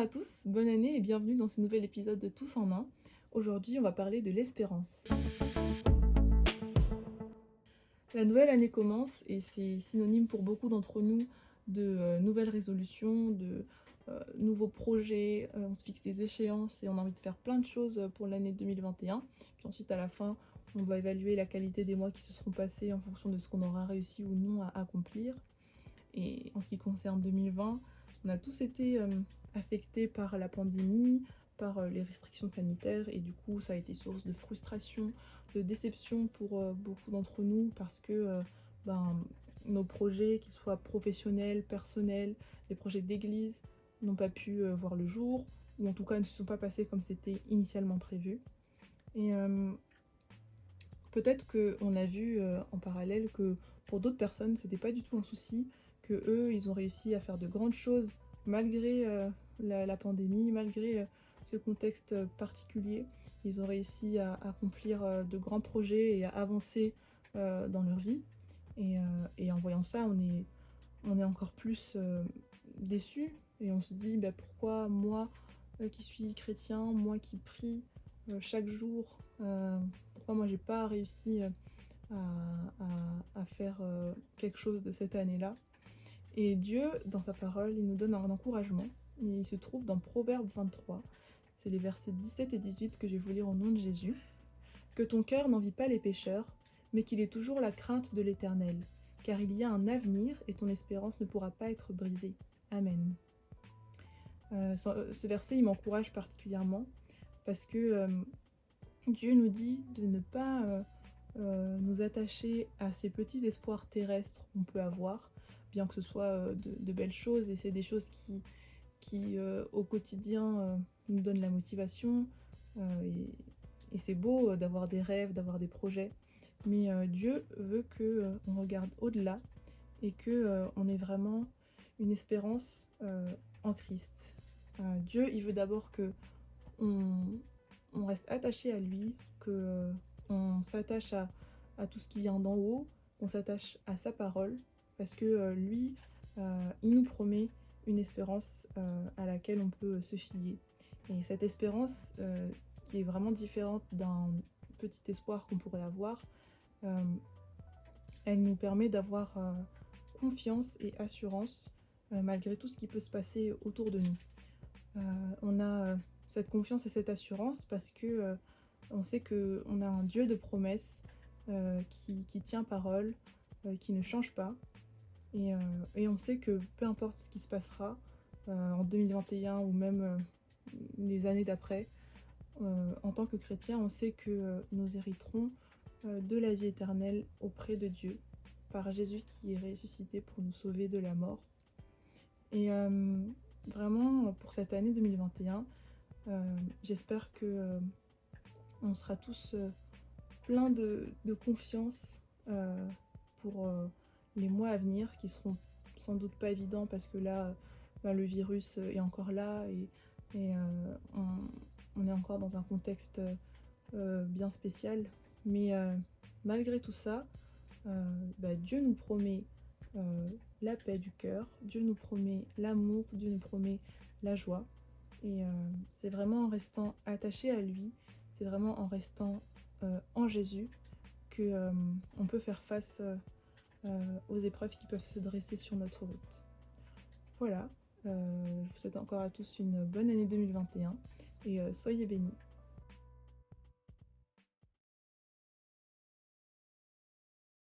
à tous, bonne année et bienvenue dans ce nouvel épisode de Tous en un. Aujourd'hui, on va parler de l'espérance. La nouvelle année commence et c'est synonyme pour beaucoup d'entre nous de nouvelles résolutions, de nouveaux projets. On se fixe des échéances et on a envie de faire plein de choses pour l'année 2021. Puis ensuite, à la fin, on va évaluer la qualité des mois qui se seront passés en fonction de ce qu'on aura réussi ou non à accomplir. Et en ce qui concerne 2020, on a tous été affectés par la pandémie, par les restrictions sanitaires, et du coup ça a été source de frustration, de déception pour beaucoup d'entre nous parce que nos projets, qu'ils soient professionnels, personnels, les projets d'église, n'ont pas pu voir le jour, ou en tout cas ne se sont pas passés comme c'était initialement prévu. Et peut-être qu'on a vu en parallèle que pour d'autres personnes, c'était pas du tout un souci, que eux, ils ont réussi à faire de grandes choses malgré la pandémie, malgré ce contexte particulier. Ils ont réussi à accomplir de grands projets et à avancer dans leur vie. Et en voyant ça, on est encore plus déçus et on se dit pourquoi moi qui suis chrétien, moi qui prie chaque jour, pourquoi moi j'ai pas réussi à faire quelque chose de cette année-là. Et Dieu, dans sa parole, il nous donne un encouragement. Il se trouve dans Proverbe 23. C'est les versets 17 et 18 que je vais vous lire au nom de Jésus. Que ton cœur n'envie pas les pécheurs, mais qu'il ait toujours la crainte de l'Éternel, car il y a un avenir et ton espérance ne pourra pas être brisée. Amen. Ce verset, il m'encourage particulièrement parce que Dieu nous dit de ne pas nous attacher à ces petits espoirs terrestres qu'on peut avoir, bien que ce soit de belles choses, et c'est des choses qui au quotidien nous donnent la motivation, et c'est beau d'avoir des rêves, d'avoir des projets, mais Dieu veut que on regarde au-delà et que on ait vraiment une espérance en Christ. Dieu, il veut d'abord que on reste attaché à lui, que on s'attache à tout ce qui vient d'en haut, qu'on s'attache à sa parole, parce que lui, il nous promet une espérance à laquelle on peut se fier. Et cette espérance, qui est vraiment différente d'un petit espoir qu'on pourrait avoir, elle nous permet d'avoir confiance et assurance malgré tout ce qui peut se passer autour de nous. On a cette confiance et cette assurance parce que on sait qu'on a un Dieu de promesses qui tient parole, qui ne change pas. Et on sait que peu importe ce qui se passera en 2021 ou même les années d'après, en tant que chrétien, on sait que nous hériterons de la vie éternelle auprès de Dieu, par Jésus qui est ressuscité pour nous sauver de la mort. Et vraiment, pour cette année 2021, j'espère que on sera tous pleins de confiance pour les mois à venir, qui seront sans doute pas évidents parce que là, le virus est encore là et on est encore dans un contexte bien spécial. Mais malgré tout ça, Dieu nous promet la paix du cœur, Dieu nous promet l'amour, Dieu nous promet la joie. Et c'est vraiment en restant attaché à lui, c'est vraiment en restant en Jésus que on peut faire face aux épreuves qui peuvent se dresser sur notre route. Voilà, je vous souhaite encore à tous une bonne année 2021 et soyez bénis.